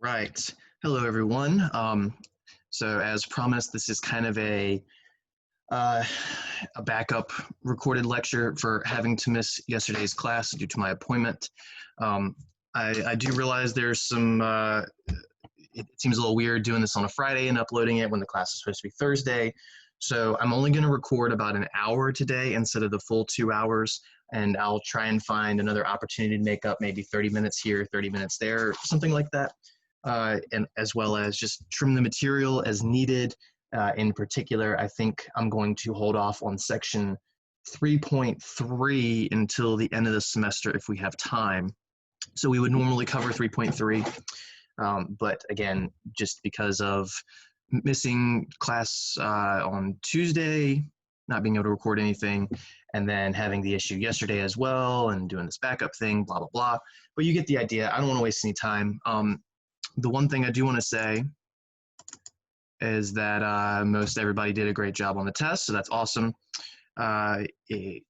Right. Hello, everyone. So as promised, this is kind of uh, a backup recorded lecture for having to miss yesterday's class due to my appointment. I do realize there's some, it seems a little weird doing this on a Friday and uploading it when the class is supposed to be Thursday. So I'm only going to record about an hour today instead of the full 2 hours, and I'll try and find another opportunity to make up maybe 30 minutes here, 30 minutes there, something like that. And as well as just trim the material as needed. In particular, I think I'm going to hold off on section 3.3 until the end of the semester if we have time. So we would normally cover 3.3, but again, just because of missing class on Tuesday, not being able to record anything, and then having the issue yesterday as well, and doing this backup thing, blah, blah, blah. But you get the idea. I don't want to waste any time. The one thing I do want to say is that most everybody did a great job on the test, so that's awesome. You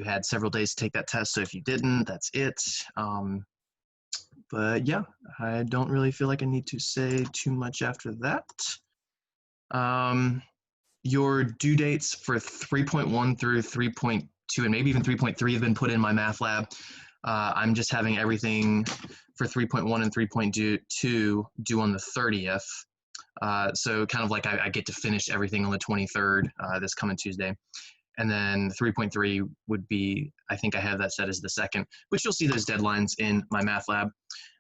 had several days to take that test, so if you didn't, that's it. But yeah, I don't really feel like I need to say too much after that. Your due dates for 3.1 through 3.2 and maybe even 3.3 have been put in my math lab. I'm just having everything for 3.1 and 3.2 due on the 30th. So kind of like I get to finish everything on the 23rd, this coming Tuesday. And then 3.3 would be, I think I have that set as the 2nd, but you'll see those deadlines in my math lab.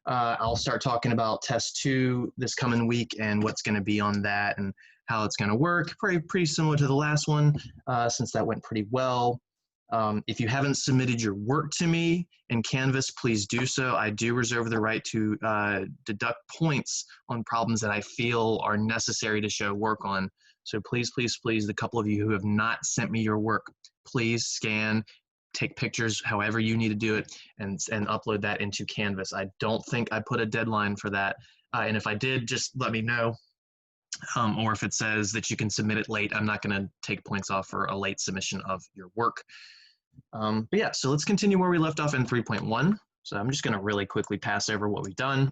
I'll start talking about test 2 this coming week and what's going to be on that and how it's going to work. Pretty similar to the last one, since that went pretty well. If you haven't submitted your work to me in Canvas, please do so. I do reserve the right to deduct points on problems that I feel are necessary to show work on. So please, please, please, the couple of you who have not sent me your work, please scan, take pictures, however you need to do it, and upload that into Canvas. I don't think I put a deadline for that. And if I did, just let me know. Or if it says that you can submit it late, I'm not going to take points off for a late submission of your work. But yeah, so let's continue where we left off in 3.1. So I'm just going to really quickly pass over what we've done,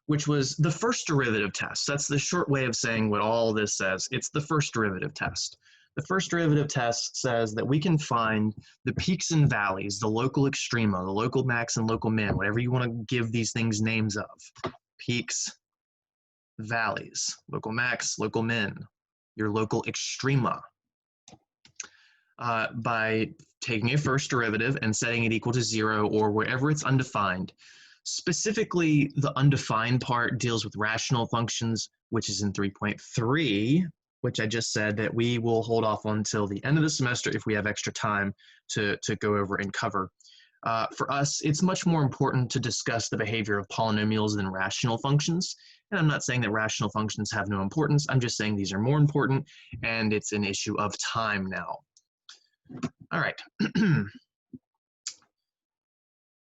which was the first derivative test. That's the short way of saying what all this says. It's the first derivative test. The first derivative test says that we can find the peaks and valleys, the local extrema, the local max and local min, whatever you want to give these things names of. Peaks, valleys, local max, local min, your local extrema. By taking a first derivative and setting it equal to 0 or wherever it's undefined. Specifically, the undefined part deals with rational functions, which is in 3.3, which I just said that we will hold off until the end of the semester if we have extra time to go over and cover. For us, it's much more important to discuss the behavior of polynomials than rational functions. And I'm not saying that rational functions have no importance. I'm just saying these are more important, and it's an issue of time now. All right.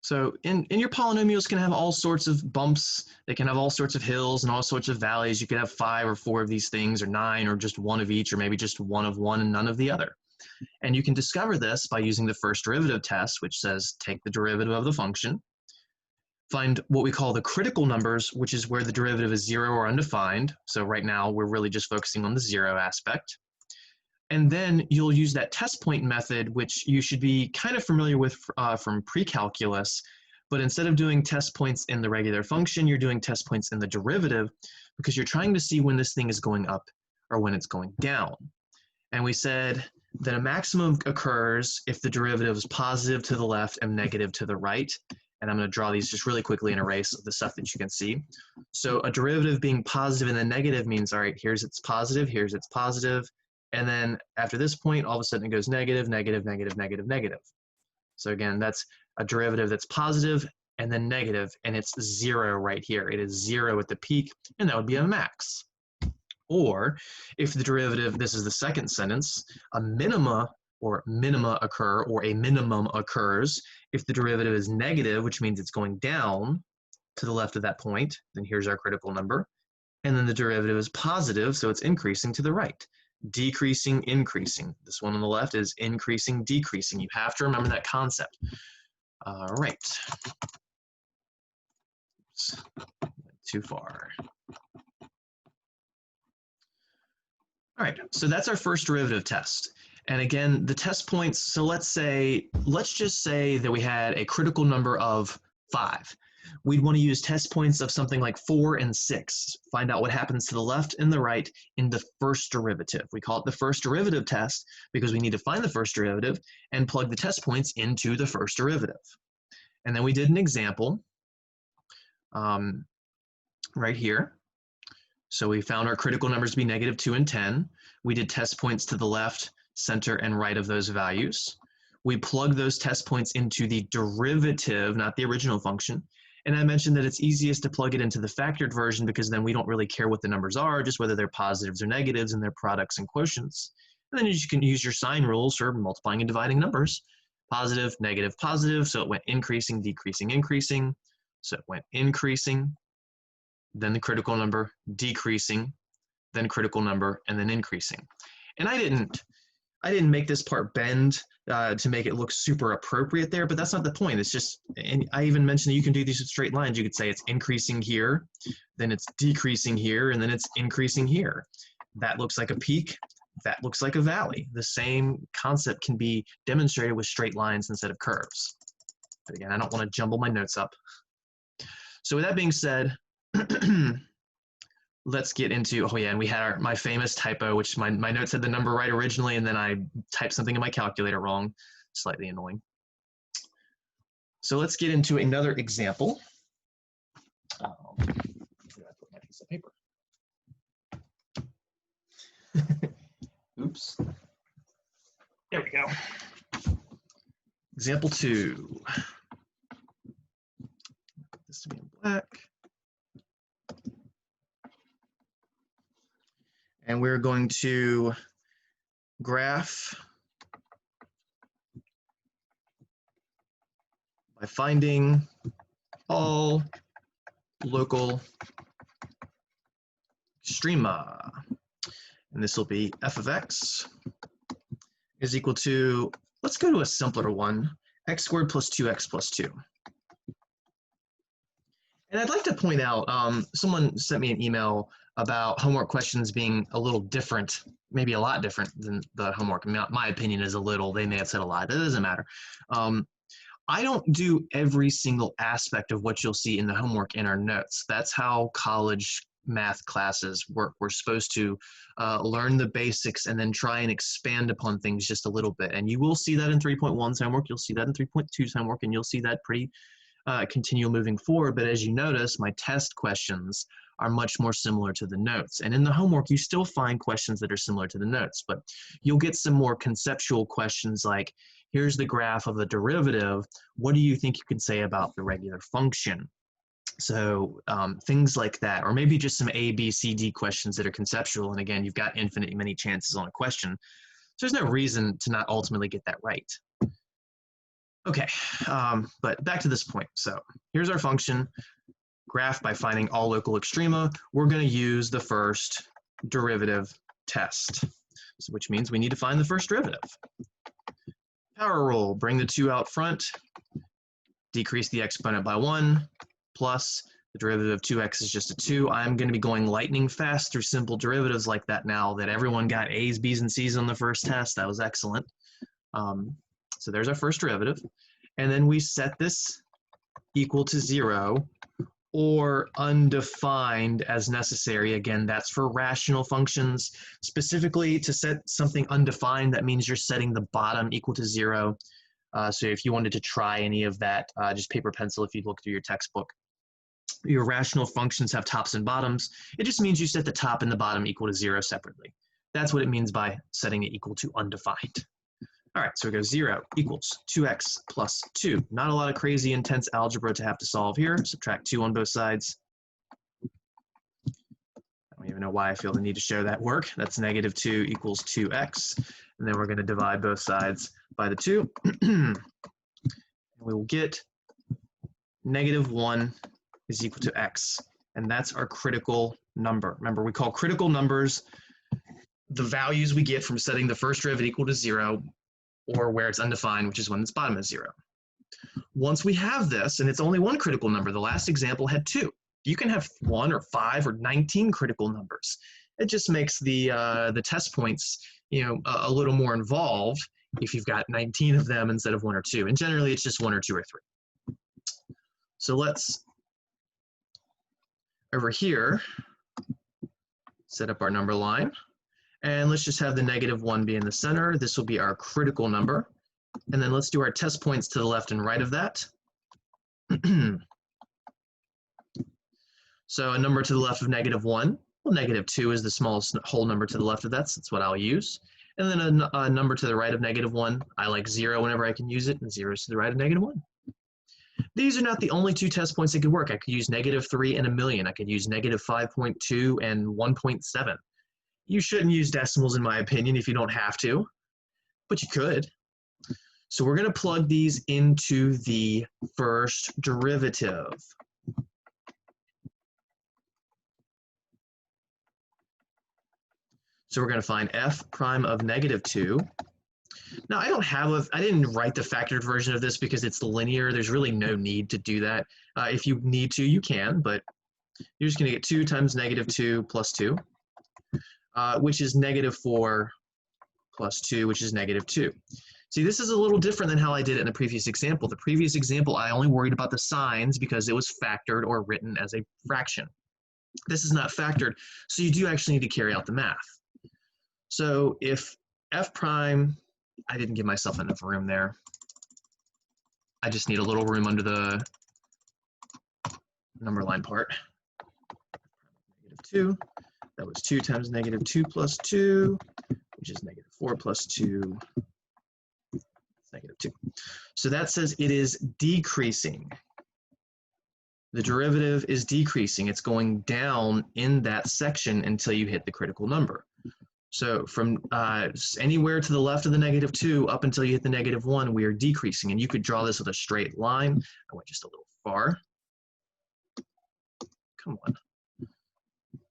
So in your polynomials can have all sorts of bumps. They can have all sorts of hills and all sorts of valleys. You could have 5 or 4 of these things, or 9, or just 1 of each, or maybe just 1 of one and none of the other. And you can discover this by using the first derivative test, which says take the derivative of the function, find what we call the critical numbers, which is where the derivative is 0 or undefined. So right now we're really just focusing on the 0 aspect. And then you'll use that test point method, which you should be kind of familiar with from pre-calculus. But instead of doing test points in the regular function, you're doing test points in the derivative because you're trying to see when this thing is going up or when it's going down. And we said that a maximum occurs if the derivative is positive to the left and negative to the right. And I'm going to draw these just really quickly and erase the stuff that you can see. So a derivative being positive and then negative means, all right, here's its positive, here's its positive. And then after this point, all of a sudden it goes negative, negative, negative, negative, negative. So again, that's a derivative that's positive and then negative, and it's 0 right here. It is 0 at the peak, and that would be a max. Or if the derivative, this is the second sentence, a minima or minima occur, or a minimum occurs if the derivative is negative, which means it's going down to the left of that point. Then here's our critical number. And then the derivative is positive, so it's increasing to the right. Decreasing, increasing. This one on the left is increasing, decreasing. You have to remember that concept. All right. Oops, too far. All right, so that's our first derivative test. And again, the test points, so let's just say that we had a critical number of 5. We'd want to use test points of something like 4 and 6. Find out what happens to the left and the right in the first derivative. We call it the first derivative test because we need to find the first derivative and plug the test points into the first derivative. And then we did an example right here. So we found our critical numbers to be -2 and 10. We did test points to the left, center, and right of those values. We plug those test points into the derivative, not the original function. And I mentioned that it's easiest to plug it into the factored version because then we don't really care what the numbers are, just whether they're positives or negatives and their products and quotients. And then you can use your sign rules for multiplying and dividing numbers. Positive, negative, positive. So it went increasing, decreasing, increasing. So it went increasing, then the critical number, decreasing, then critical number, and then increasing. And I didn't make this part bend to make it look super appropriate there, but that's not the point. It's just, and I even mentioned that you can do these with straight lines. You could say it's increasing here, then it's decreasing here, and then it's increasing here. That looks like a peak. That looks like a valley. The same concept can be demonstrated with straight lines instead of curves. But again, I don't want to jumble my notes up. So with that being said, let's get into, oh yeah, and we had my famous typo, which my notes had the number right originally, and then I typed something in my calculator wrong. Slightly annoying. So let's get into another example. Where did I put my piece of paper? Oops. There we go. Example 2. This to be in black. And we're going to graph by finding all local extrema. And this will be f of x is equal to, let's go to a simpler one, x squared plus 2x plus 2. And I'd like to point out, someone sent me an email about homework questions being a little different, maybe a lot different than the homework. My opinion is a little, they may have said a lot, that doesn't matter. I don't do every single aspect of what you'll see in the homework in our notes. That's how college math classes work. We're supposed to learn the basics and then try and expand upon things just a little bit. And you will see that in 3.1's homework, you'll see that in 3.2's homework, and you'll see that pretty continual moving forward. But as you notice, my test questions are much more similar to the notes. And in the homework, you still find questions that are similar to the notes, but you'll get some more conceptual questions like, here's the graph of the derivative. What do you think you can say about the regular function? So things like that, or maybe just some A, B, C, D questions that are conceptual. And again, you've got infinite many chances on a question. So there's no reason to not ultimately get that right. Okay, but back to this point. So here's our function, graph by finding all local extrema. We're going to use the first derivative test, so which means we need to find the first derivative. Power rule, bring the 2 out front, decrease the exponent by 1, plus the derivative of 2x is just a 2. I'm going to be going lightning fast through simple derivatives like that now that everyone got A's, B's, and C's on the first test. That was excellent. So there's our first derivative. And then we set this equal to 0 or undefined as necessary. Again, that's for rational functions. Specifically, to set something undefined, that means you're setting the bottom equal to 0. So if you wanted to try any of that, just paper pencil if you look through your textbook. Your rational functions have tops and bottoms. It just means you set the top and the bottom equal to 0 separately. That's what it means by setting it equal to undefined. All right, so we go 0 equals 2x plus 2. Not a lot of crazy intense algebra to have to solve here. Subtract 2 on both sides. I don't even know why I feel the need to show that work. That's -2 equals 2x. And then we're going to divide both sides by the 2. And we will get -1 is equal to x. And that's our critical number. Remember, we call critical numbers the values we get from setting the first derivative equal to 0, or where it's undefined, which is when its bottom is 0. Once we have this, and it's only one critical number, the last example had 2. You can have 1 or 5 or 19 critical numbers. It just makes the test points, a little more involved if you've got 19 of them instead of 1 or 2. And generally, it's just 1 or 2 or 3. So let's, over here, set up our number line. And let's just have the -1 be in the center. This will be our critical number. And then let's do our test points to the left and right of that. So a number to the left of -1, well, -2 is the smallest whole number to the left of that, so that's what I'll use. And then a number to the right of -1, I like 0 whenever I can use it, and 0 is to the right of -1. These are not the only 2 test points that could work. I could use -3 and 1,000,000. I could use -5.2 and 1.7. You shouldn't use decimals in my opinion if you don't have to, but you could. So we're going to plug these into the first derivative. So we're going to find f prime of -2. Now I didn't write the factored version of this because it's linear. There's really no need to do that. If you need to, you can, but you're just going to get 2 times -2 plus 2, which is -4 plus 2, which is -2. See, this is a little different than how I did it in the previous example. The previous example, I only worried about the signs because it was factored or written as a fraction. This is not factored, so you do actually need to carry out the math. So if f prime, I didn't give myself enough room there. I just need a little room under the number line part. -2, that was 2 times -2 plus 2, which is -4 plus 2, -2. So that says it is decreasing. The derivative is decreasing. It's going down in that section until you hit the critical number. So from anywhere to the left of the -2 up until you hit the -1, we are decreasing. And you could draw this with a straight line. I went just a little far. Come on.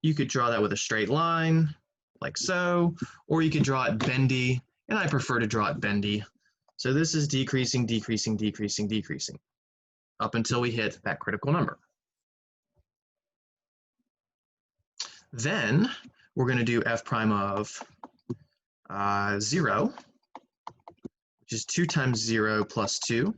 You could draw that with a straight line, like so, or you could draw it bendy, and I prefer to draw it bendy. So this is decreasing, decreasing, decreasing, decreasing, up until we hit that critical number. Then we're going to do f prime of 0, which is 2 times 0 plus 2,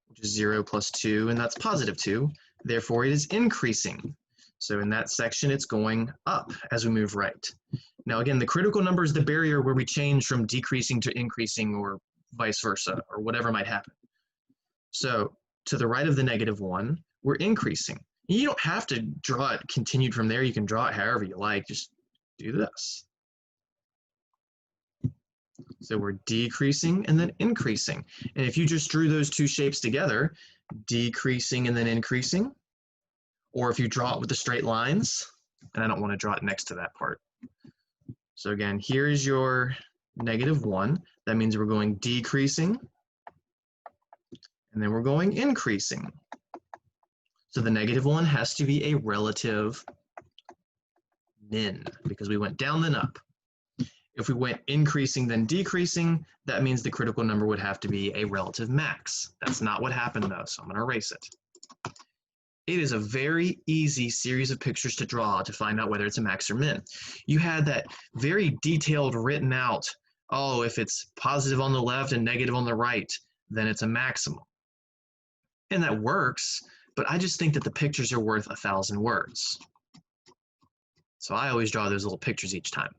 which is 0 plus 2, and that's +2. Therefore, it is increasing. So in that section, it's going up as we move right. Now, again, the critical number is the barrier where we change from decreasing to increasing or vice versa, or whatever might happen. So to the right of the -1, we're increasing. You don't have to draw it continued from there. You can draw it however you like. Just do this. So we're decreasing and then increasing. And if you just drew those 2 shapes together, decreasing and then increasing, or if you draw it with the straight lines, and I don't want to draw it next to that part. So again, here is your -1. That means we're going decreasing, and then we're going increasing. So the -1 has to be a relative min, because we went down then up. If we went increasing then decreasing, that means the critical number would have to be a relative max. That's not what happened though, so I'm going to erase it. It is a very easy series of pictures to draw to find out whether it's a max or min. You had that very detailed written out, oh, if it's positive on the left and negative on the right, then it's a maximum. And that works, but I just think that the pictures are worth 1,000 words. So I always draw those little pictures each time.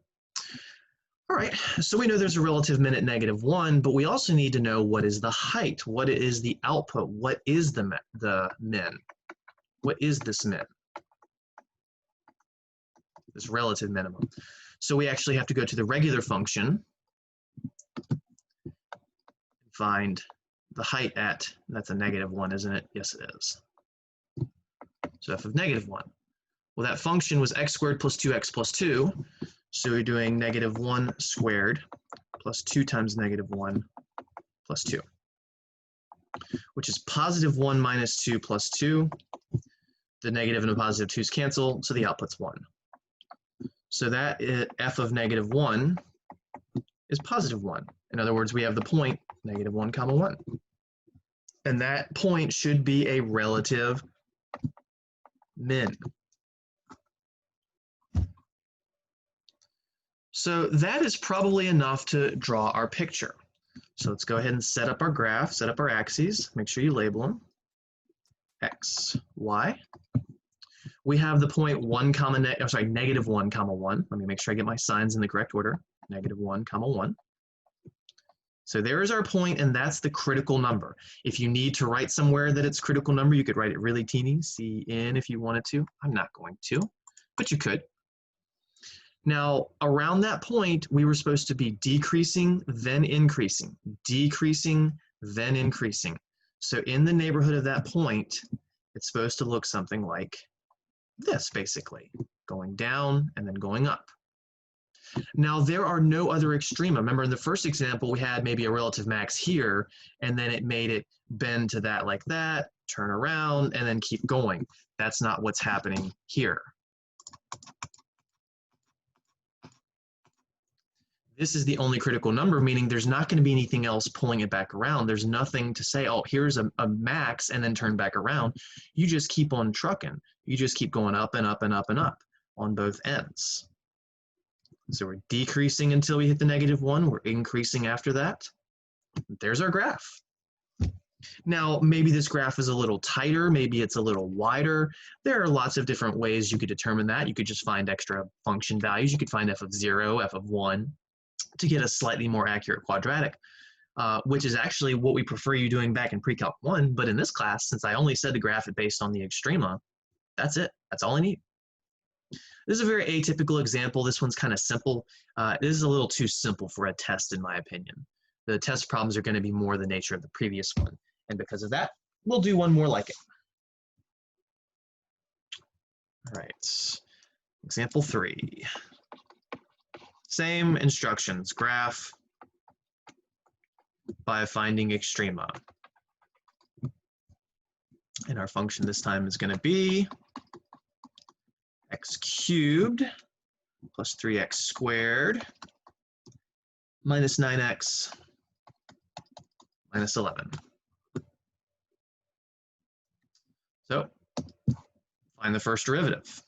All right, so we know there's a relative min at -1, but we also need to know what is the height, what is the output, what is the min, what is this min, this relative minimum. So we actually have to go to the regular function, find the height at, that's a -1, isn't it? Yes, it is. So f of -1. Well, that function was x squared plus 2x plus 2. So we're doing -1 squared plus 2 times -1 plus 2, which is +1 minus 2 plus 2. The negative and the positive 2's cancel, so the output's 1. So that f of -1 is +1. In other words, we have the point -1, 1. And that point should be a relative min. So that is probably enough to draw our picture. So let's go ahead and set up our graph, set up our axes, make sure you label them. X, Y. We have the point 1 comma, negative 1 comma 1. Let me make sure I get my signs in the correct order. Negative 1 comma 1. So there is our point, and that's the critical number. If you need to write somewhere that it's critical number, you could write it really teeny, Cn if you wanted to. I'm not going to, but you could. Now, around that point, we were supposed to be decreasing, then increasing, decreasing, then increasing. So in the neighborhood of that point, it's supposed to look something like this, basically, going down and then going up. Now, there are no other extrema. Remember, in the first example, we had maybe a relative max here, and then it made it bend to that like that, turn around, and then keep going. That's not what's happening here. This is the only critical number, meaning there's not going to be anything else pulling it back around. There's nothing to say, oh, here's a max and then turn back around. You just keep on trucking. You just keep going up and up and up and up on both ends. So we're decreasing until we hit the negative 1. We're increasing after that. There's our graph. Now, maybe this graph is a little tighter. Maybe it's a little wider. There are lots of different ways you could determine that. You could just find extra function values. You could find f of 0, f of 1. To get a slightly more accurate quadratic, which is actually what we prefer you doing back in pre-calc 1, but in this class, since I only said to graph it based on the extrema, that's it. That's all I need. This is a very atypical example. This one's kind of simple. This is a little too simple for a test, in my opinion. The test problems are going to be more the nature of the previous one, and because of that, we'll do one more like it. All right, example 3. Same instructions, graph by finding extrema. And our function this time is going to be x cubed plus 3x squared minus 9x minus 11. So find the first derivative,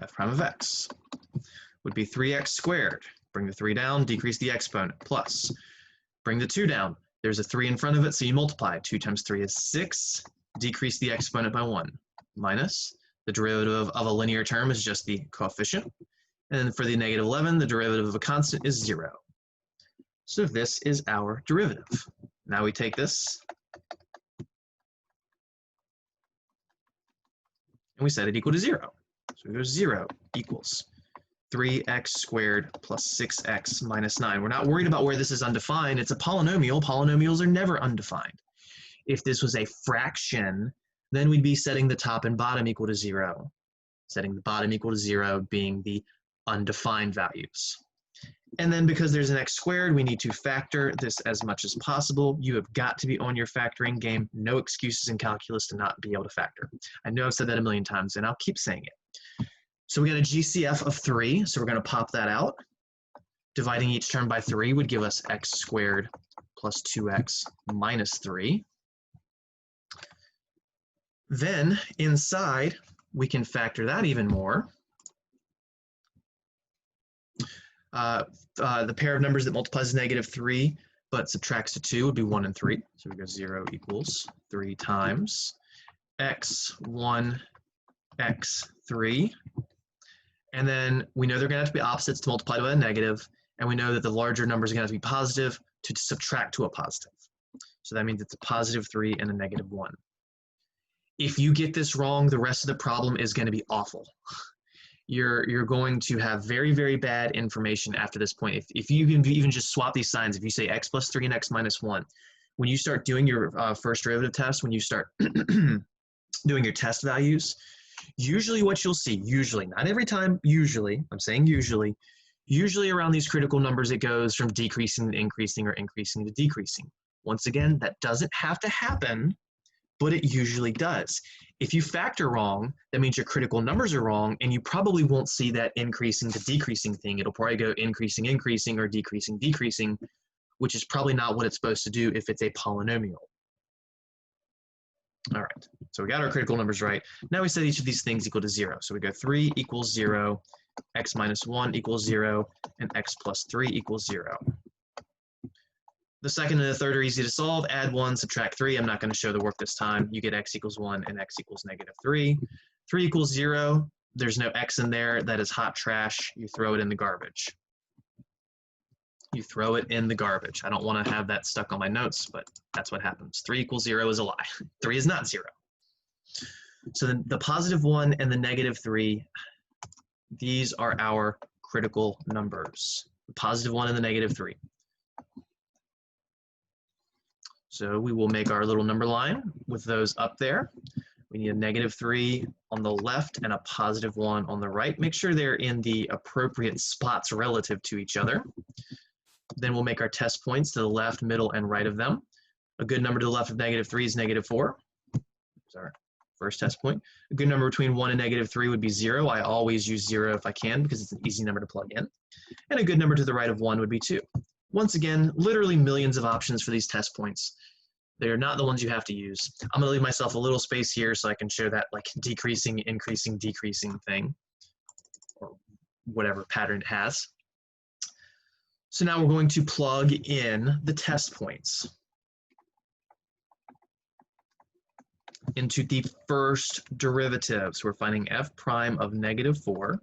f prime of x. Would be 3x squared. Bring the 3 down, decrease the exponent, plus. Bring the 2 down. There's a 3 in front of it, so you multiply. 2 times 3 is 6. Decrease the exponent by 1. Minus. The derivative of a linear term is just the coefficient. And then for the negative 11, the derivative of a constant is 0. So this is our derivative. Now we take this and we set it equal to 0. So we go 0 equals 3x squared plus 6x minus 9. We're not worried about where this is undefined. It's a polynomial. Polynomials are never undefined. If this was a fraction, then we'd be setting the top and bottom equal to 0. Setting the bottom equal to 0 being the undefined values. And then because there's an x squared, we need to factor this as much as possible. You have got to be on your factoring game. No excuses in calculus to not be able to factor. I know I've said that a million times, and I'll keep saying it. So we got a GCF of 3, so we're going to pop that out. Dividing each term by 3 would give us x squared plus 2x minus 3. Then inside, we can factor that even more. The pair of numbers that multiplies negative 3 but subtracts to 2 would be 1 and 3. So we go 0 equals 3 times x1, x3. And then we know they're going to have to be opposites to multiply by a negative, and we know that the larger numbers are going to have to be positive to subtract to a positive. So that means it's a positive 3 and a negative 1. If you get this wrong, the rest of the problem is going to be awful. You're going to have very, very bad information after this point. If you can even just swap these signs, if you say x plus 3 and x minus 1, when you start doing your first derivative test, when you start doing your test values, usually what you'll see, usually, not every time, usually, I'm saying usually around these critical numbers, it goes from decreasing to increasing or increasing to decreasing. Once again, that doesn't have to happen, but it usually does. If you factor wrong, that means your critical numbers are wrong, and you probably won't see that increasing to decreasing thing. It'll probably go increasing, increasing, or decreasing, decreasing, which is probably not what it's supposed to do if it's a polynomial. All right, so we got our critical numbers right. Now we set each of these things equal to 0. So we go 3 equals 0, x minus 1 equals 0, and x plus 3 equals 0. The second and the third are easy to solve. Add 1, subtract 3. I'm not going to show the work this time. You get x equals 1 and x equals negative 3. 3 equals 0. There's no x in there. That is hot trash. You throw it in the garbage. You throw it in the garbage. I don't want to have that stuck on my notes, but that's what happens. 3 equals 0 is a lie. 3 is not 0. So the positive 1 and the negative 3, these are our critical numbers. The positive 1 and the negative 3. So we will make our little number line with those up there. We need a negative 3 on the left and a positive 1 on the right. Make sure they're in the appropriate spots relative to each other. Then we'll make our test points to the left, middle, and right of them. A good number to the left of negative 3 is negative 4. That's our first test point. A good number between 1 and negative 3 would be 0. I always use 0 if I can because it's an easy number to plug in. And a good number to the right of 1 would be 2. Once again, literally millions of options for these test points. They're not the ones you have to use. I'm going to leave myself a little space here so I can show that like decreasing, increasing, decreasing thing, or whatever pattern it has. So now we're going to plug in the test points into the first derivative. So we're finding f prime of negative 4.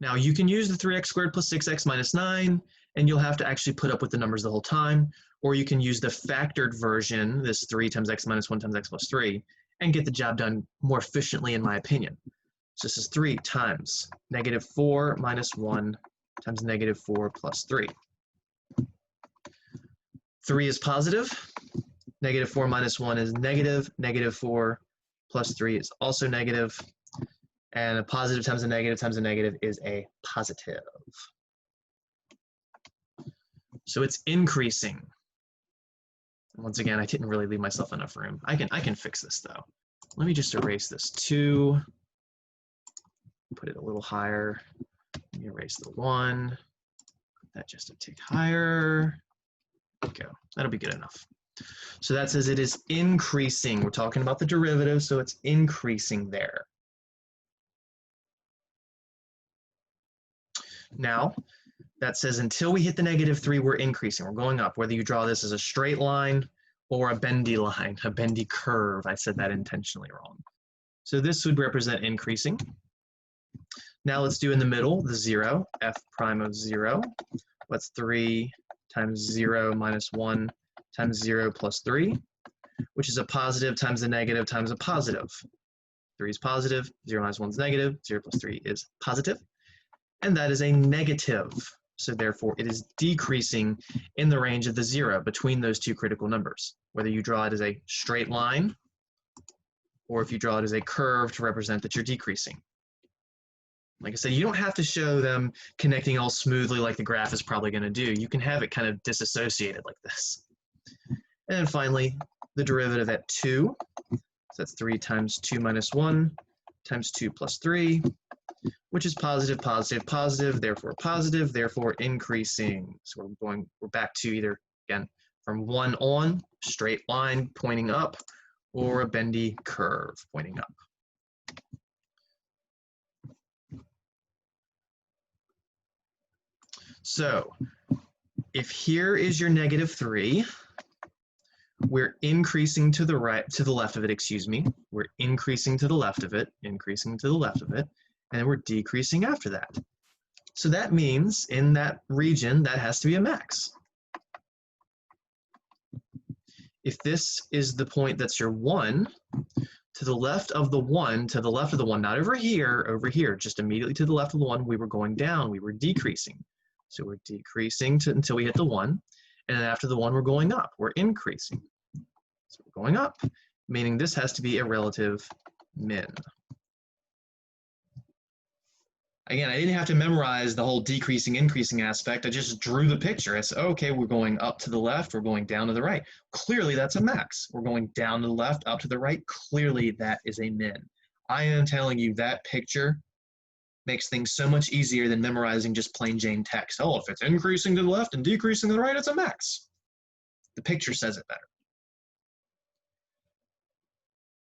Now you can use the 3x squared plus 6x minus 9, and you'll have to actually put up with the numbers the whole time. Or you can use the factored version, this 3 times x minus 1 times x plus 3, and get the job done more efficiently, in my opinion. So this is 3 times negative 4 minus 1 times negative 4 plus 3. 3 is positive. Negative 4 minus 1 is negative. Negative 4 plus 3 is also negative. And a positive times a negative is a positive. So it's increasing. Once again, I didn't really leave myself enough room. I can fix this though. Let me just erase this 2. Put it a little higher. Let me erase the 1. Put that just a tick higher. There we go. That'll be good enough. So that says it is increasing. We're talking about the derivative, so it's increasing there. Now, that says until we hit the negative 3, we're increasing. We're going up, whether you draw this as a straight line or a bendy line, a bendy curve. I said that intentionally wrong. So this would represent increasing. Now let's do in the middle, the 0, f prime of 0. What's 3 times 0 minus 1 times 0 plus 3, which is a positive times a negative times a positive. 3 is positive, 0 minus 1 is negative, 0 plus 3 is positive. And that is a negative. So therefore, it is decreasing in the range of the 0 between those two critical numbers, whether you draw it as a straight line or if you draw it as a curve to represent that you're decreasing. Like I said, you don't have to show them connecting all smoothly like the graph is probably going to do. You can have it kind of disassociated like this. And then finally, the derivative at 2. So that's 3 times 2 minus 1 times 2 plus 3, which is positive, positive, positive, therefore increasing. So we're back to either, again, from 1 on, straight line pointing up, or a bendy curve pointing up. So if here is your negative 3, we're increasing to the right, to the left of it, excuse me. We're increasing to the left of it, increasing to the left of it, and then we're decreasing after that. So that means in that region, that has to be a max. If this is the point that's your 1, to the left of the 1, to the left of the 1, not over here, just immediately to the left of the 1, we were going down, we were decreasing. So we're decreasing until we hit the 1, and then after the 1, we're going up, we're increasing. So we're going up, meaning this has to be a relative min. Again, I didn't have to memorize the whole decreasing, increasing aspect. I just drew the picture. I said, oh, okay, we're going up to the left, we're going down to the right. Clearly, that's a max. We're going down to the left, up to the right. Clearly, that is a min. I am telling you that picture makes things so much easier than memorizing just plain Jane text. Oh, if it's increasing to the left and decreasing to the right, it's a max. The picture says it better.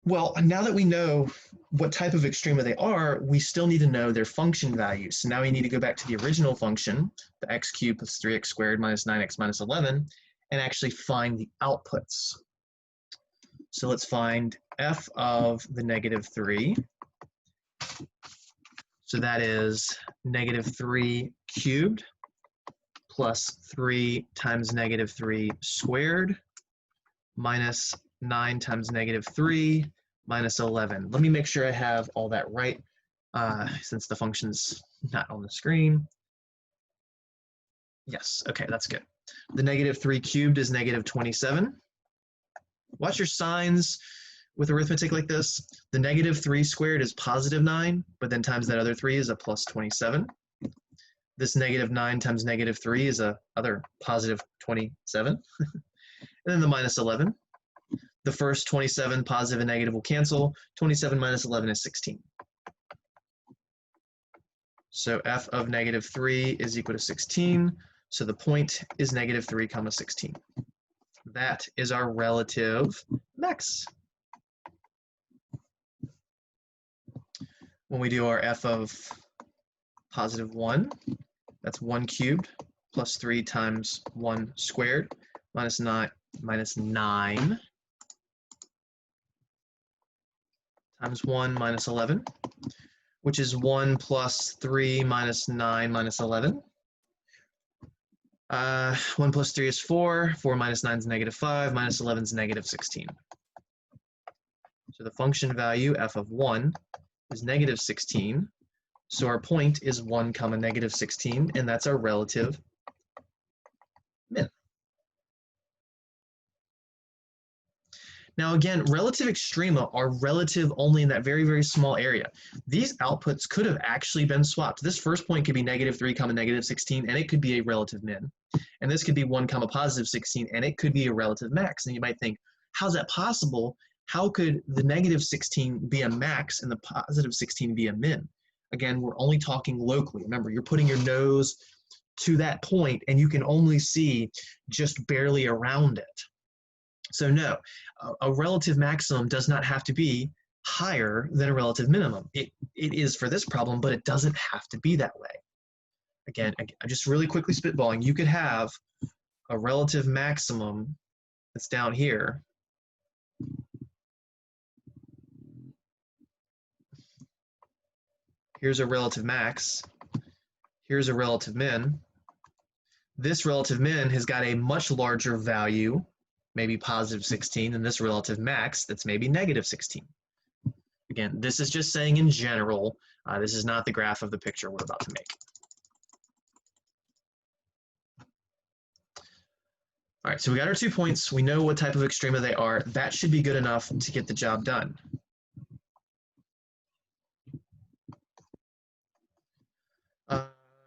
Well, now that we know what type of extrema they are, we still need to know their function values. So now we need to go back to the original function, the x cubed plus 3x squared minus 9x minus 11, and actually find the outputs. So let's find f of the negative 3. So that is negative 3 cubed plus 3 times negative 3 squared minus 9 times negative 3 minus 11. Let me make sure I have all that right since the function's not on the screen. Yes, okay, that's good. The negative 3 cubed is negative 27. Watch your signs with arithmetic like this. The negative 3 squared is positive 9, but then times that other 3 is a plus 27. This negative 9 times negative 3 is a other positive 27. And then the minus 11. The first 27 positive and negative will cancel. 27 minus 11 is 16. So f of negative 3 is equal to 16. So the point is negative 3 comma 16. That is our relative max. When we do our f of positive 1, that's 1 cubed plus 3 times 1 squared minus 9 times 1 minus 11, which is 1 plus 3 minus 9 minus 11. 1 plus 3 is 4. 4 minus 9 is negative 5. Minus 11 is negative 16. So the function value, f of 1, is negative 16. So our point is 1 comma negative 16, and that's our relative min. Now again, relative extrema are relative only in that very, very small area. These outputs could have actually been swapped. This first point could be negative 3 comma negative 16, and it could be a relative min. And this could be 1 comma positive 16, and it could be a relative max. And you might think, how's that possible? How could the negative 16 be a max and the positive 16 be a min? Again, we're only talking locally. Remember, you're putting your nose to that point, and you can only see just barely around it. So no, a relative maximum does not have to be higher than a relative minimum. It is for this problem, but it doesn't have to be that way. Again, I'm just really quickly spitballing. You could have a relative maximum that's down here. Here's a relative max. Here's a relative min. This relative min has got a much larger value, maybe positive 16, than this relative max that's maybe negative 16. Again, this is just saying in general, this is not the graph of the picture we're about to make. All right, so we got our 2 points. We know what type of extrema they are. That should be good enough to get the job done.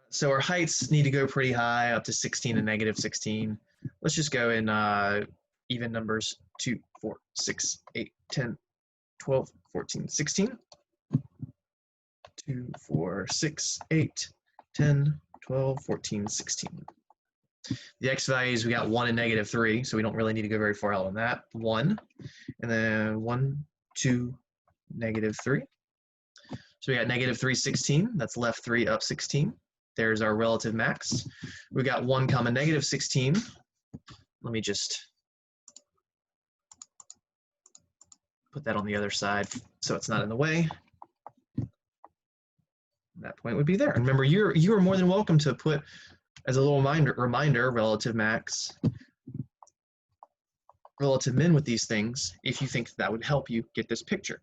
So our heights need to go pretty high, up to 16 and negative 16. Let's just go in even numbers, 2, 4, 6, 8, 10, 12, 14, 16. 2, 4, 6, 8, 10, 12, 14, 16. The x values, we got 1 and negative 3, so we don't really need to go very far out on that. 1, and then 1, 2, negative 3. So we got negative 3, 16. That's left 3 up 16. There's our relative max. We got 1 comma negative 16. Let me just put that on the other side so it's not in the way. That point would be there. And remember, you are more than welcome to put as a little reminder relative max, relative min with these things if you think that would help you get this picture.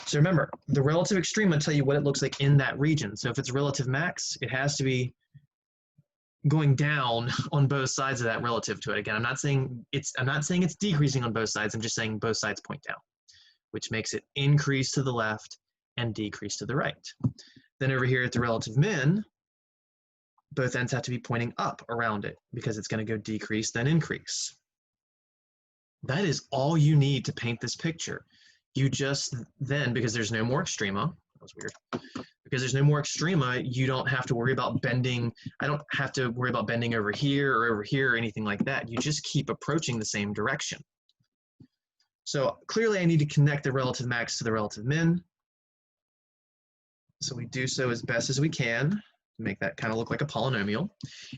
So remember, the relative extrema tell you what it looks like in that region. So if it's relative max, it has to be going down on both sides of that relative to it. Again, I'm not saying it's decreasing on both sides. I'm just saying both sides point down, which makes it increase to the left and decrease to the right. Then over here at the relative min, both ends have to be pointing up around it because it's going to go decrease then increase. That is all you need to paint this picture. You just then, because there's no more extrema, that was weird, because there's no more extrema, you don't have to worry about bending. I don't have to worry about bending over here or anything like that. You just keep approaching the same direction. So clearly I need to connect the relative max to the relative min. So we do so as best as we can to make that kind of look like a polynomial.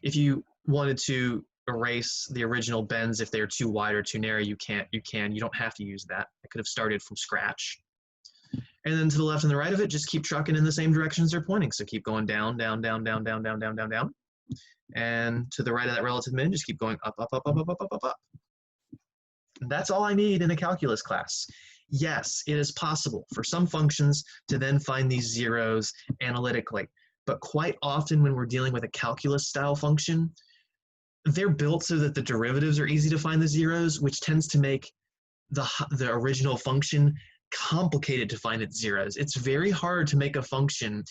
If you wanted to erase the original bends if they're too wide or too narrow, you can. You don't have to use that. I could have started from scratch. And then to the left and the right of it, just keep trucking in the same directions they're pointing. So keep going down, down, down, down, down, down, down, down, down. And to the right of that relative min, just keep going up, up, up, up, up, up, up, up, up. And that's all I need in a calculus class. Yes, it is possible for some functions to then find these zeros analytically. But quite often when we're dealing with a calculus style function, they're built so that the derivatives are easy to find the zeros, which tends to make the original function complicated to find its zeros. It's very hard to make a function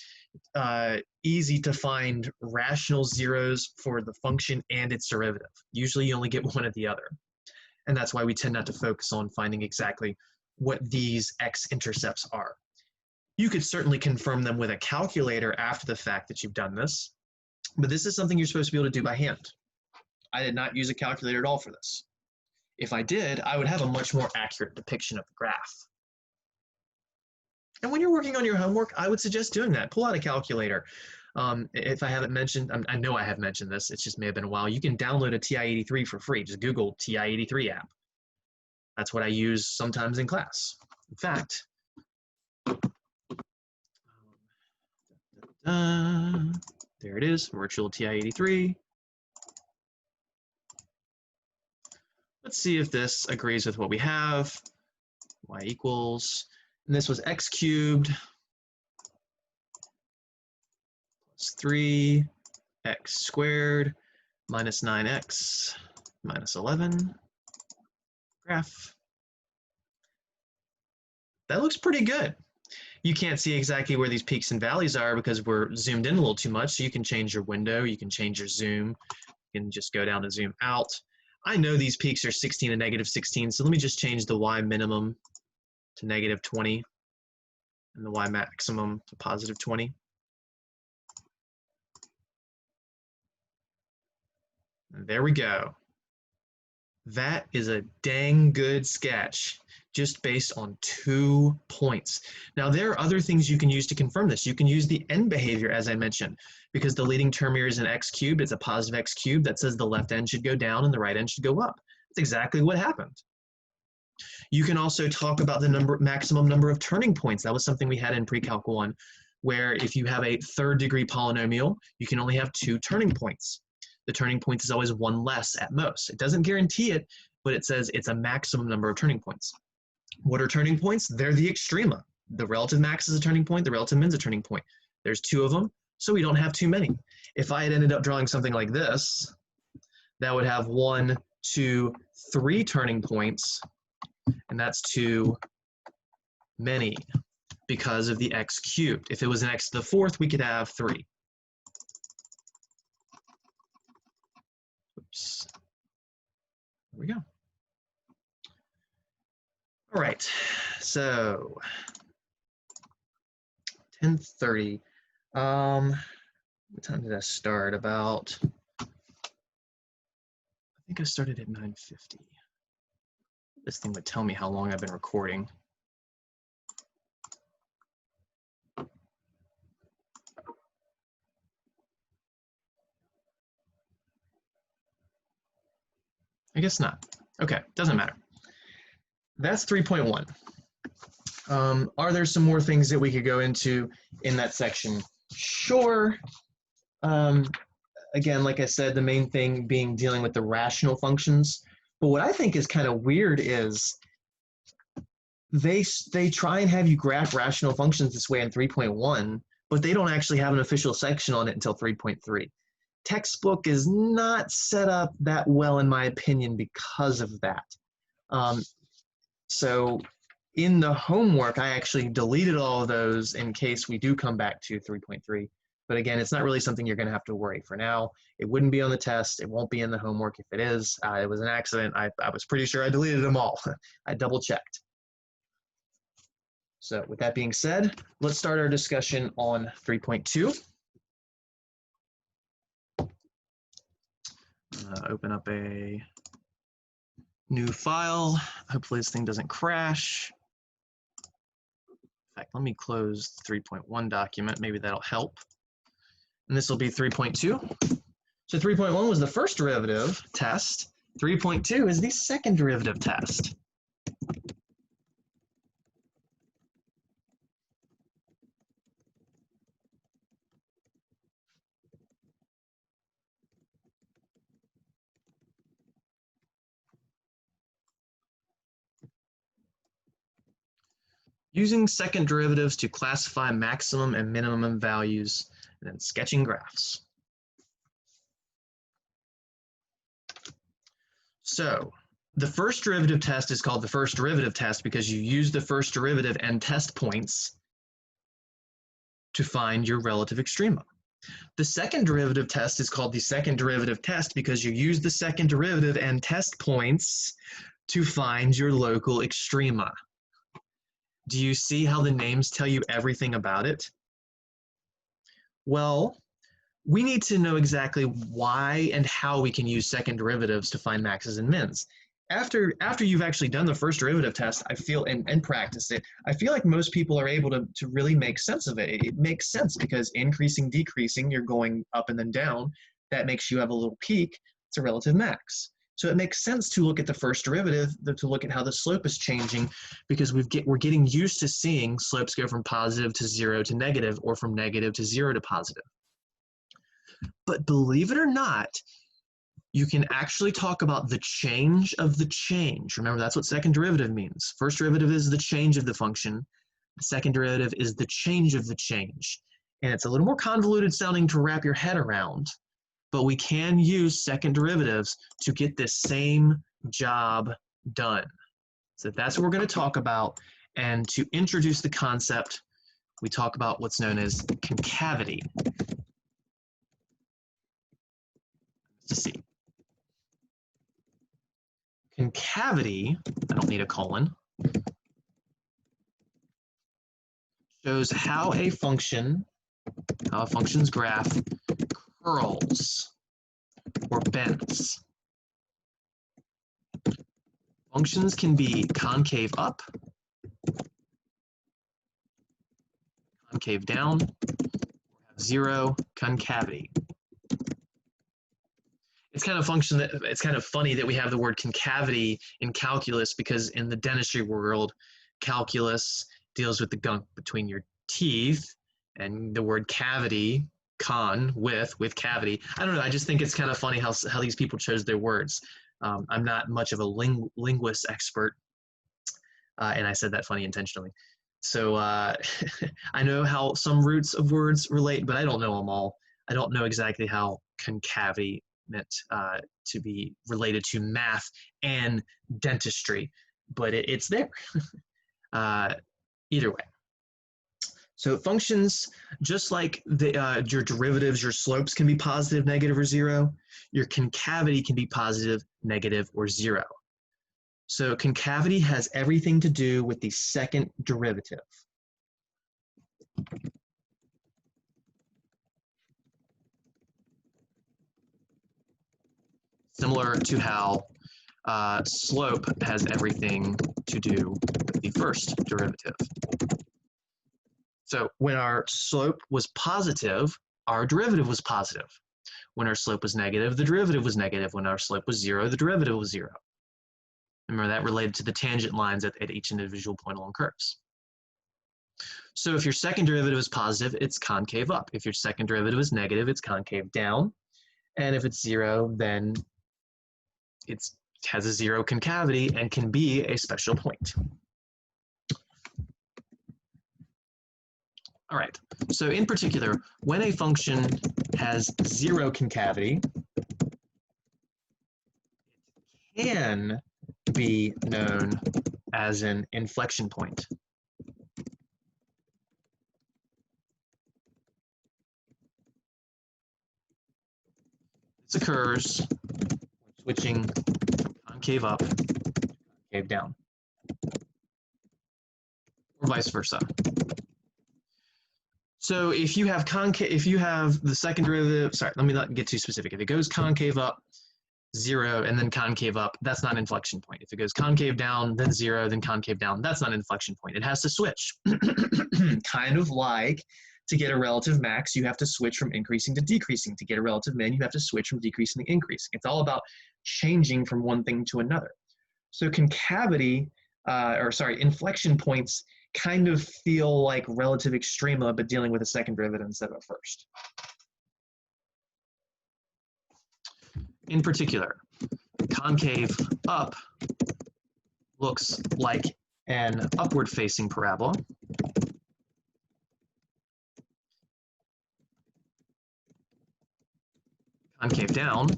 easy to find rational zeros for the function and its derivative. Usually you only get one or the other. And that's why we tend not to focus on finding exactly what these x-intercepts are. You could certainly confirm them with a calculator after the fact that you've done this, but this is something you're supposed to be able to do by hand. I did not use a calculator at all for this. If I did, I would have a much more accurate depiction of the graph. And when you're working on your homework, I would suggest doing that. Pull out a calculator. If I haven't mentioned, I know I have mentioned this, it just may have been a while, you can download a TI-83 for free. Just Google TI-83 app. That's what I use sometimes in class. In fact, there it is, virtual TI-83. Let's see if this agrees with what we have. Y equals, and this was x cubed plus 3 x squared minus 9x minus 11. Graph. That looks pretty good. You can't see exactly where these peaks and valleys are because we're zoomed in a little too much, so you can change your window, you can change your zoom, you can just go down to zoom out. I know these peaks are 16 and negative 16, so let me just change the y minimum to negative 20 and the y maximum to positive 20. And there we go. That is a dang good sketch just based on 2 points. Now there are other things you can use to confirm this. You can use the end behavior as I mentioned, because the leading term here is an x cubed, it's a positive x cubed, that says the left end should go down and the right end should go up. That's exactly what happened. You can also talk about the maximum number of turning points. That was something we had in pre-calc 1, where if you have a third degree polynomial, you can only have 2 turning points. The turning point is always 1 less at most. It doesn't guarantee it, but it says it's a maximum number of turning points. What are turning points? They're the extrema. The relative max is a turning point, the relative min is a turning point. There's 2 of them, so we don't have too many. If I had ended up drawing something like this, that would have 1, 2, 3 turning points, and that's too many because of the x cubed. If it was an x to the 4th, we could have 3. Oops. There we go. All right, so 10:30. What time did I start? About, I think I started at 9:50. This thing would tell me how long I've been recording. I guess not. Okay, doesn't matter. That's 3.1. Are there some more things that we could go into in that section? Sure. Again, like I said, the main thing being dealing with the rational functions. But what I think is kind of weird is they try and have you graph rational functions this way in 3.1, but they don't actually have an official section on it until 3.3. Textbook is not set up that well, in my opinion, because of that. So in the homework, I actually deleted all of those in case we do come back to 3.3. But again, it's not really something you're going to have to worry for now. It wouldn't be on the test. It won't be in the homework. If it is, it was an accident. I was pretty sure I deleted them all. I double checked. So with that being said, let's start our discussion on 3.2. Open up a New file. Hopefully this thing doesn't crash. In fact, let me close the 3.1 document. Maybe that'll help. And this will be 3.2. So 3.1 was the first derivative test. 3.2 is the second derivative test. Using second derivatives to classify maximum and minimum values, and then sketching graphs. So the first derivative test is called the first derivative test because you use the first derivative and test points to find your relative extrema. The second derivative test is called the second derivative test because you use the second derivative and test points to find your local extrema. Do you see how the names tell you everything about it? Well, we need to know exactly why and how we can use second derivatives to find maxes and mins. After you've actually done the first derivative test, I feel, and practiced it, I feel like most people are able to really make sense of it. It makes sense because increasing, decreasing, you're going up and then down. That makes you have a little peak. It's a relative max. So it makes sense to look at the first derivative, to look at how the slope is changing, because we're getting used to seeing slopes go from positive to 0 to negative, or from negative to 0 to positive. But believe it or not, you can actually talk about the change of the change. Remember, that's what second derivative means. First derivative is the change of the function. The second derivative is the change of the change. And it's a little more convoluted sounding to wrap your head around, but we can use second derivatives to get this same job done. So that's what we're going to talk about. And to introduce the concept, we talk about what's known as concavity. Let's see. Concavity, I don't need a colon, shows how a function's graph curls or bends. Functions can be concave up, concave down, or have zero concavity. It's kind of it's kind of funny that we have the word concavity in calculus, because in the dentistry world, calculus deals with the gunk between your teeth, and the word cavity, with cavity. I don't know, I just think it's kind of funny how these people chose their words. I'm not much of a linguist expert, and I said that funny intentionally. So I know how some roots of words relate, but I don't know them all. I don't know exactly how concavity meant to be related to math and dentistry, but it's there. Either way. So functions, just like your derivatives, your slopes can be positive, negative, or 0, your concavity can be positive, negative, or 0. So concavity has everything to do with the second derivative. Similar to how slope has everything to do with the first derivative. So when our slope was positive, our derivative was positive. When our slope was negative, the derivative was negative. When our slope was 0, the derivative was 0. Remember, that related to the tangent lines at each individual point along curves. So if your second derivative is positive, it's concave up. If your second derivative is negative, it's concave down. And if it's 0, then it has a 0 concavity and can be a special point. All right, so in particular, when a function has 0 concavity, it can be known as an inflection point. This occurs when switching from concave up to concave down, or vice versa. So if you have the second derivative, sorry, let me not get too specific. If it goes concave up, 0, and then concave up, that's not an inflection point. If it goes concave down, then 0, then concave down, that's not an inflection point. It has to switch. Kind of like to get a relative max, you have to switch from increasing to decreasing. To get a relative min, you have to switch from decreasing to increasing. It's all about changing from one thing to another. So concavity, inflection points kind of feel like relative extrema, but dealing with a second derivative instead of a first. In particular, concave up looks like an upward-facing parabola. Concave down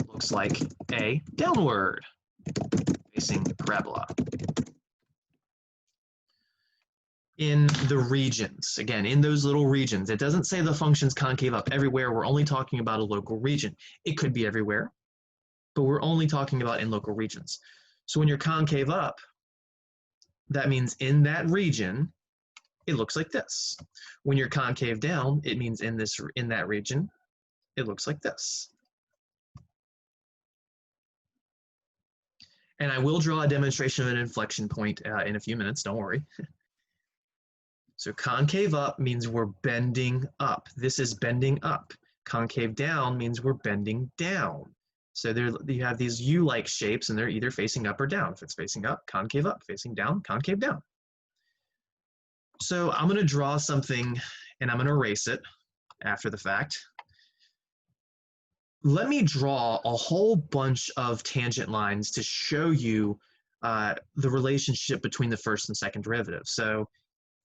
looks like a downward-facing parabola. In the regions, again, in those little regions, it doesn't say the function's concave up everywhere. We're only talking about a local region. It could be everywhere, but we're only talking about in local regions. So when you're concave up, that means in that region, it looks like this. When you're concave down, it means in that region, it looks like this. And I will draw a demonstration of an inflection point in a few minutes, don't worry. So concave up means we're bending up. This is bending up. Concave down means we're bending down. So you have these U-like shapes, and they're either facing up or down. If it's facing up, facing down, concave down. So I'm going to draw something, and I'm going to erase it after the fact. Let me draw a whole bunch of tangent lines to show you the relationship between the first and second derivative. So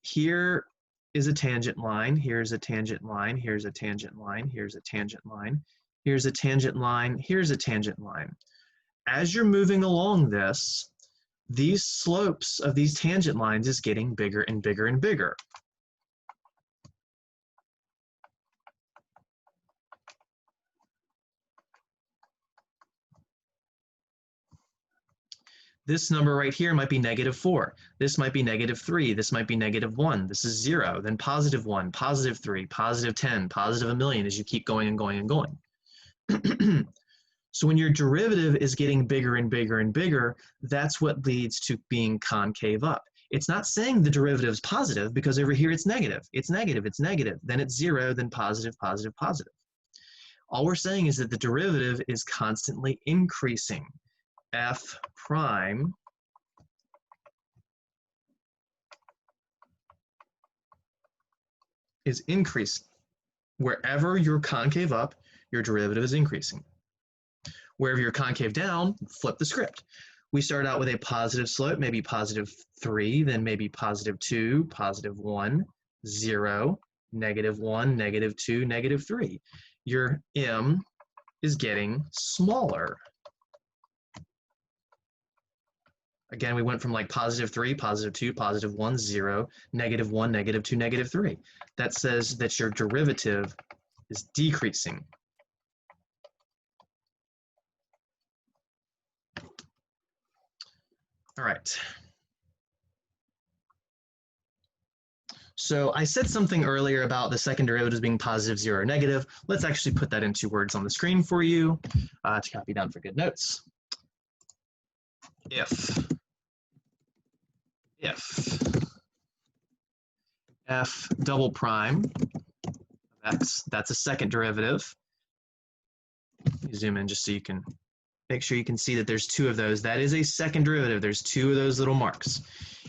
here is a tangent line, here's a tangent line, here's a tangent line, here's a tangent line, here's a tangent line, here's a tangent line. As you're moving along this, these slopes of these tangent lines is getting bigger and bigger and bigger. This number right here might be -4. This might be -3. This might be -1. This is 0. Then +1, +3, +10, +1,000,000 as you keep going and going and going. So when your derivative is getting bigger and bigger and bigger, that's what leads to being concave up. It's not saying the derivative is positive because over here it's negative. It's negative, it's negative. Then it's 0, then positive, positive, positive. All we're saying is that the derivative is constantly increasing. F prime is increasing. Wherever you're concave up, your derivative is increasing. Wherever you're concave down, flip the script. We start out with a positive slope, maybe +3, then maybe +2, +1, 0, -1, -2, -3. Your m is getting smaller. Again, we went from like +3, +2, +1, 0, -1, -2, -3. That says that your derivative is decreasing. All right. So I said something earlier about the second derivative being +0 or negative. Let's actually put that into words on the screen for you to copy down for good notes. If f double prime of x, that's a second derivative. You zoom in just so you can make sure you can see that there's 2 of those. That is a second derivative. There's 2 of those little marks.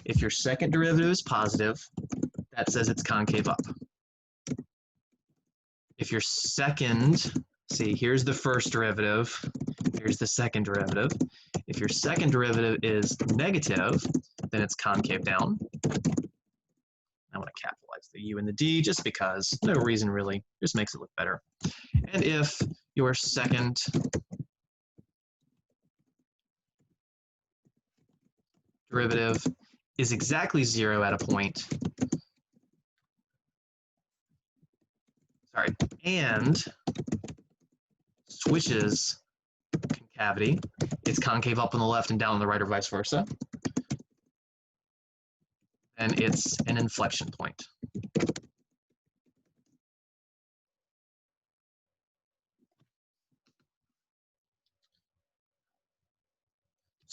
If your second derivative is positive, that says it's concave up. If your second, see, here's the first derivative, here's the second derivative. If your second derivative is negative, then it's concave down. I want to capitalize the U and the D just because, no reason really, just makes it look better. And if your second derivative is exactly 0 at a point, and switches concavity, it's concave up on the left and down on the right or vice versa, and it's an inflection point.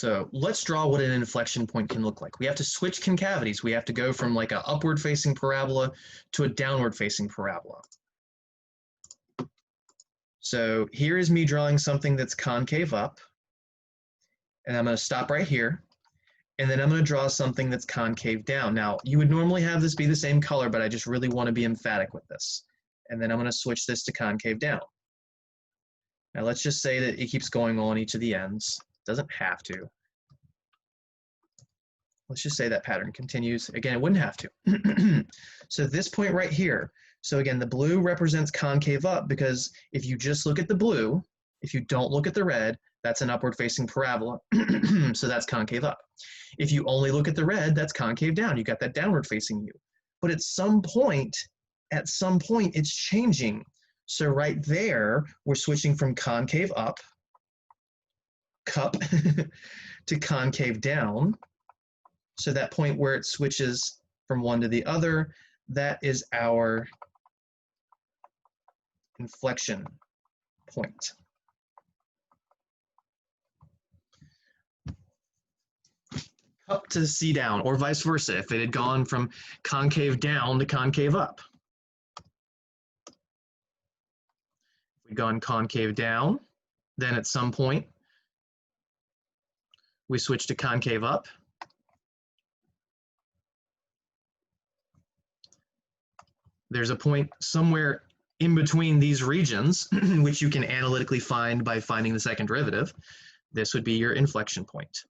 So let's draw what an inflection point can look like. We have to switch concavities. We have to go from like an upward facing parabola to a downward facing parabola. So here is me drawing something that's concave up, and I'm going to stop right here, and then I'm going to draw something that's concave down. Now, you would normally have this be the same color, but I just really want to be emphatic with this. And then I'm going to switch this to concave down. Now let's just say that it keeps going on each of the ends. It doesn't have to. Let's just say that pattern continues. Again, it wouldn't have to. So this point right here, so again, the blue represents concave up because if you just look at the blue, if you don't look at the red, that's an upward facing parabola, so that's concave up. If you only look at the red, that's concave down. You got that downward facing U. But at some point, it's changing. So right there, we're switching from concave up, cup, to concave down. So that point where it switches from one to the other, that is our inflection point. Up to C down, or vice versa, if it had gone from concave down to concave up. If we'd gone concave down, then at some point, we switch to concave up. There's a point somewhere in between these regions, which you can analytically find by finding the second derivative. This would be your inflection point.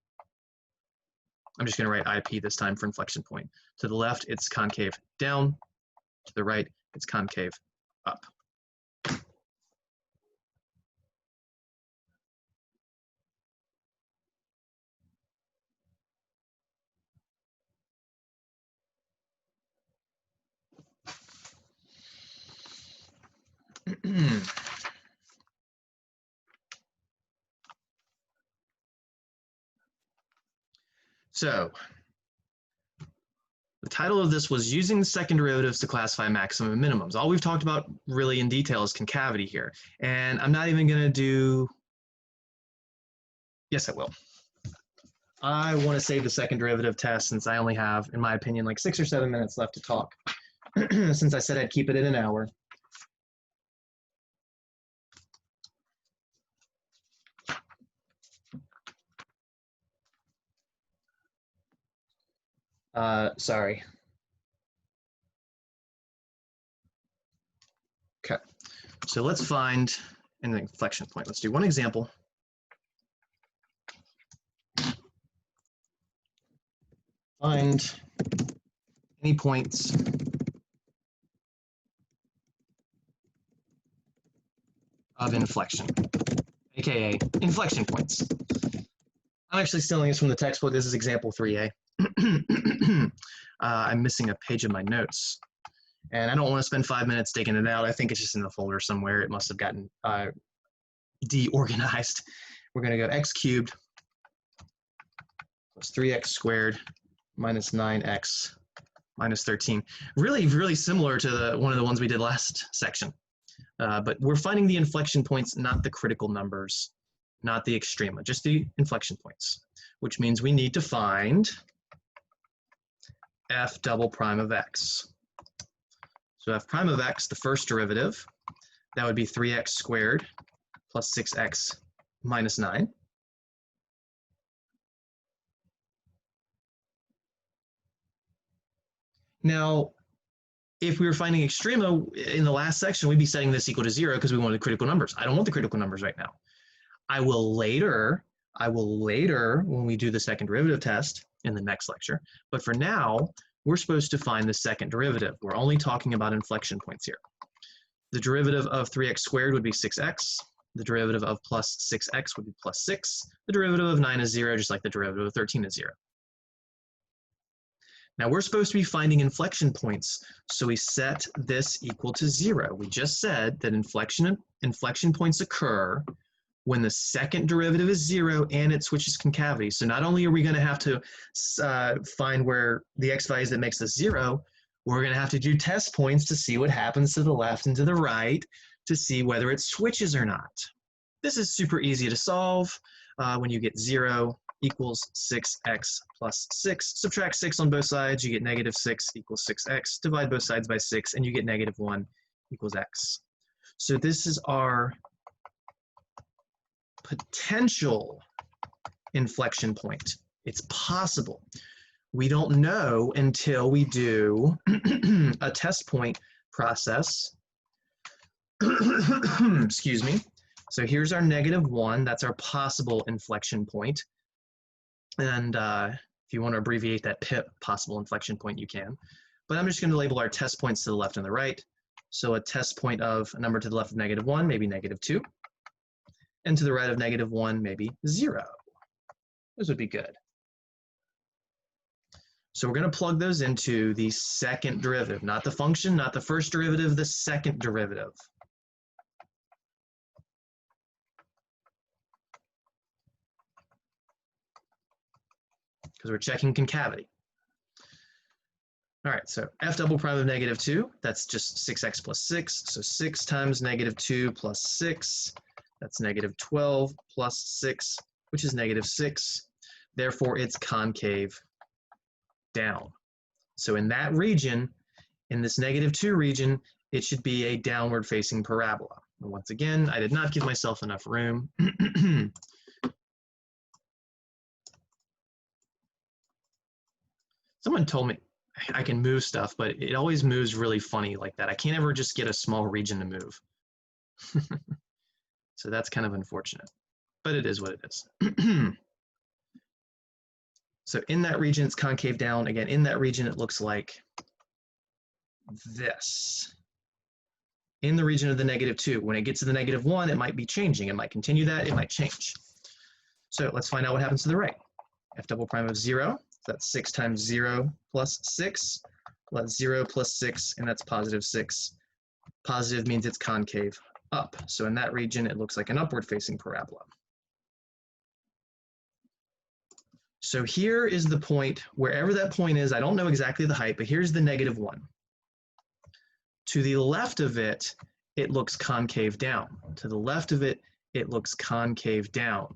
I'm just going to write IP this time for inflection point. To the left, it's concave down. To the right, it's concave up. So the title of this was Using Second Derivatives to Classify Maximum and Minimums. All we've talked about really in detail is concavity here. And I'm not even going to do, yes, I will. I want to save the second derivative test since I only have, in my opinion, like 6 or 7 minutes left to talk. Since I said I'd keep it in an hour. Sorry. Okay, so let's find an inflection point. Let's do one example. Find any points of inflection, aka inflection points. I'm actually stealing this from the textbook. This is example 3A. I'm missing a page of my notes, and I don't want to spend 5 minutes digging it out. I think it's just in the folder somewhere. It must have gotten deorganized. We're going to go x cubed plus 3x squared minus 9x minus 13. Really, really similar to one of the ones we did last section. But we're finding the inflection points, not the critical numbers, not the extrema, just the inflection points, which means we need to find f double prime of x. So f prime of x, the first derivative, that would be 3x squared plus 6x minus 9. Now, if we were finding extrema in the last section, we'd be setting this equal to 0 because we wanted critical numbers. I don't want the critical numbers right now. I will later, when we do the second derivative test in the next lecture. But for now, we're supposed to find the second derivative. We're only talking about inflection points here. The derivative of 3x squared would be 6x. The derivative of plus 6x would be plus 6. The derivative of 9 is 0, just like the derivative of 13 is 0. Now we're supposed to be finding inflection points, so we set this equal to 0. We just said that inflection points occur when the second derivative is 0 and it switches concavity. So not only are we going to have to find where the x value is that makes this 0, we're going to have to do test points to see what happens to the left and to the right to see whether it switches or not. This is super easy to solve when you get 0 equals 6x plus 6. Subtract 6 on both sides, you get negative 6 equals 6x. Divide both sides by 6, and you get negative 1 equals x. So this is our potential inflection point. It's possible. We don't know until we do a test point process. Excuse me. So here's our negative 1. That's our possible inflection point. And if you want to abbreviate that PIP, possible inflection point, you can. But I'm just going to label our test points to the left and the right. So a test point of a number to the left of negative 1, maybe negative 2. And to the right of negative 1, maybe 0. Those would be good. So we're going to plug those into the second derivative, not the function, not the first derivative, the second derivative. Because we're checking concavity. All right, so f double prime of negative 2, that's just 6x plus 6. So 6 times negative 2 plus 6, that's negative 12 plus 6, which is negative 6. Therefore, it's concave down. So in that region, in this negative 2 region, it should be a downward facing parabola. And once again, I did not give myself enough room. Someone told me I can move stuff, but it always moves really funny like that. I can't ever just get a small region to move. So that's kind of unfortunate, but it is what it is. So in that region, it's concave down. Again, in that region, it looks like this. In the region of the negative 2, when it gets to the negative 1, it might be changing. It might continue that, it might change. So let's find out what happens to the right. F double prime of 0, so that's 6 times 0 plus 6. Well, that's 0 plus 6, and that's positive 6. Positive means it's concave up. So in that region, it looks like an upward facing parabola. So here is the point, wherever that point is, I don't know exactly the height, but here's the negative 1. To the left of it, it looks concave down. To the left of it, it looks concave down.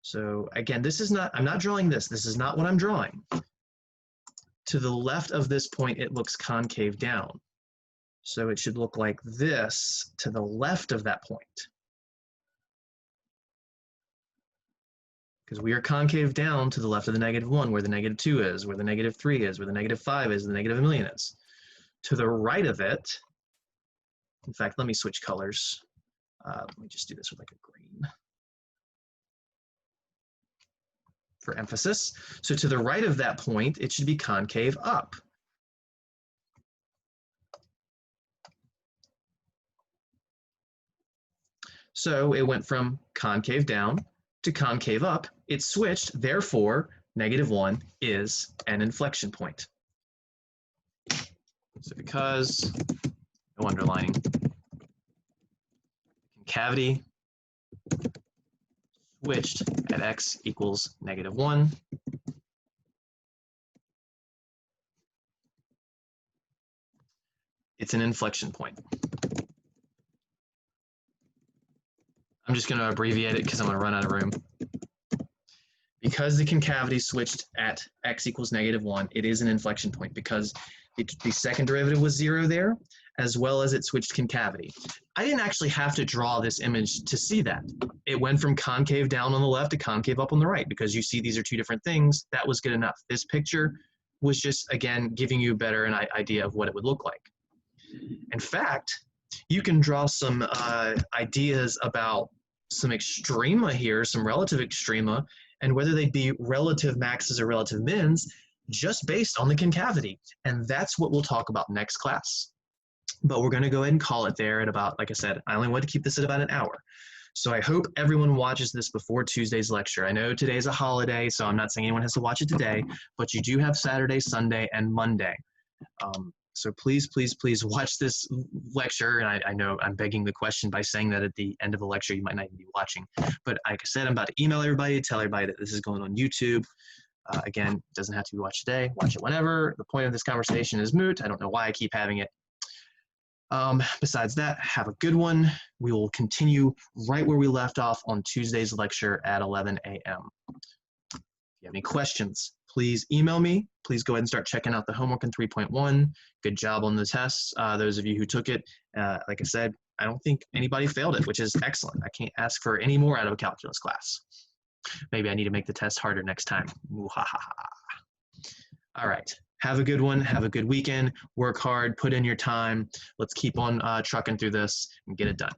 So again, this is not, I'm not drawing this. This is not what I'm drawing. To the left of this point, it looks concave down. So it should look like this to the left of that point. Because we are concave down to the left of the negative 1, where the negative 2 is, where the negative 3 is, where the negative 5 is, the negative 1,000,000 is. To the right of it, in fact, let me switch colors. Let me just do this with like a green for emphasis. So to the right of that point, it should be concave up. So it went from concave down to concave up. It switched, therefore, negative 1 is an inflection point. So because, no underlining, concavity switched at x equals negative 1. It's an inflection point. I'm just going to abbreviate it because I'm going to run out of room. Because the concavity switched at x equals negative 1, it is an inflection point because the second derivative was 0 there, as well as it switched concavity. I didn't actually have to draw this image to see that. It went from concave down on the left to concave up on the right because you see these are two different things. That was good enough. This picture was just, again, giving you better an idea of what it would look like. In fact, you can draw some ideas about some extrema here, some relative extrema, and whether they'd be relative maxes or relative mins, just based on the concavity. And that's what we'll talk about next class. But we're going to go ahead and call it there at about, like I said, I only want to keep this at about an hour. So I hope everyone watches this before Tuesday's lecture. I know today's a holiday, so I'm not saying anyone has to watch it today, but you do have Saturday, Sunday, and Monday. So please, please, please watch this lecture. And I know I'm begging the question by saying that at the end of the lecture, you might not even be watching. But like I said, I'm about to email everybody, tell everybody that this is going on YouTube. Again, it doesn't have to be watched today. Watch it whenever. The point of this conversation is moot. I don't know why I keep having it. Besides that, have a good one. We will continue right where we left off on Tuesday's lecture at 11 a.m. you have any questions, please email me. Please go ahead and start checking out the homework in 3.1. Good job on the tests. Those of you who took it, like I said, I don't think anybody failed it, which is excellent. I can't ask for any more out of a calculus class. Maybe I need to make the test harder next time. All right. Have a good one. Have a good weekend. Work hard. Put in your time. Let's keep on trucking through this and get it done.